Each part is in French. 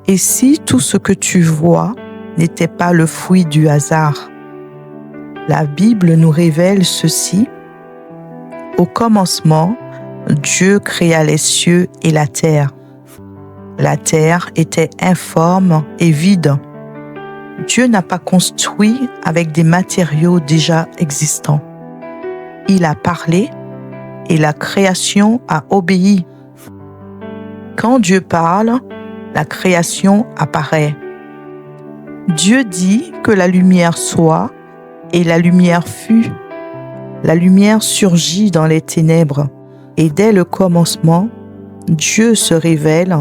Et si tout ce que tu vois n'était pas le fruit du hasard? La Bible nous révèle ceci. Au commencement, Dieu créa les cieux et la terre. La terre était informe et vide. Dieu n'a pas construit avec des matériaux déjà existants. Il a parlé et la création a obéi. Quand Dieu parle, la création apparaît. Dieu dit que la lumière soit et la lumière fut. La lumière surgit dans les ténèbres et dès le commencement, Dieu se révèle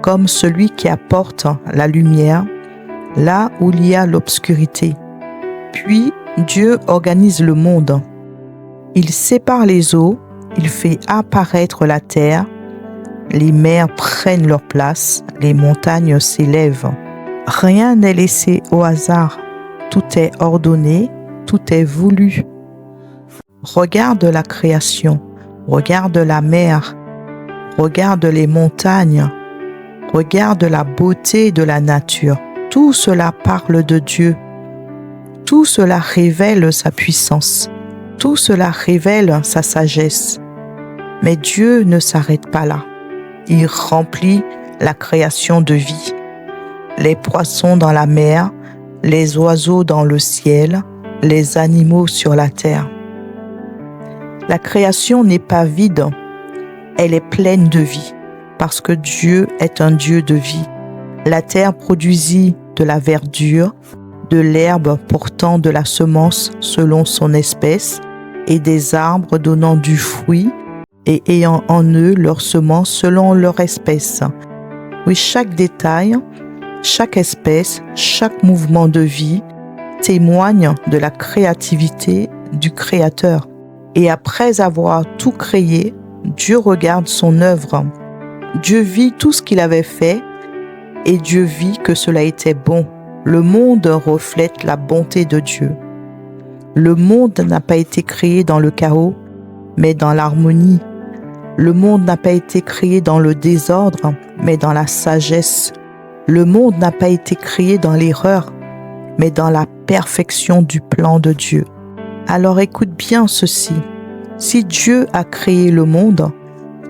comme celui qui apporte la lumière là où il y a l'obscurité. Puis Dieu organise le monde. Il sépare les eaux, il fait apparaître la terre, les mers prennent leur place, les montagnes s'élèvent. Rien n'est laissé au hasard, tout est ordonné, tout est voulu. Regarde la création, regarde la mer, regarde les montagnes, regarde la beauté de la nature. Tout cela parle de Dieu. Tout cela révèle sa puissance. Tout cela révèle sa sagesse. Mais Dieu ne s'arrête pas là. Il remplit la création de vie. Les poissons dans la mer, les oiseaux dans le ciel, les animaux sur la terre. La création n'est pas vide, elle est pleine de vie, parce que Dieu est un Dieu de vie. La terre produisit de la verdure, de l'herbe portant de la semence selon son espèce, et des arbres donnant du fruit et ayant en eux leur semence selon leur espèce. Oui, chaque détail, chaque espèce, chaque mouvement de vie témoigne de la créativité du Créateur. Et après avoir tout créé, Dieu regarde son œuvre. Dieu vit tout ce qu'il avait fait et Dieu vit que cela était bon. Le monde reflète la bonté de Dieu. Le monde n'a pas été créé dans le chaos, mais dans l'harmonie. Le monde n'a pas été créé dans le désordre, mais dans la sagesse. Le monde n'a pas été créé dans l'erreur, mais dans la perfection du plan de Dieu. Alors écoute bien ceci. Si Dieu a créé le monde,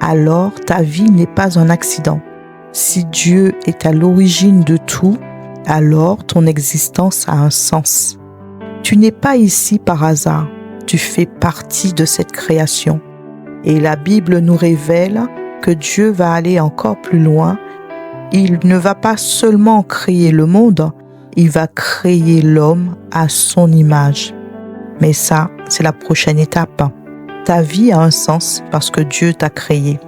alors ta vie n'est pas un accident. Si Dieu est à l'origine de tout, alors ton existence a un sens. Tu n'es pas ici par hasard, tu fais partie de cette création. Et la Bible nous révèle que Dieu va aller encore plus loin. Il ne va pas seulement créer le monde, il va créer l'homme à son image. Mais ça, c'est la prochaine étape. Ta vie a un sens parce que Dieu t'a créé.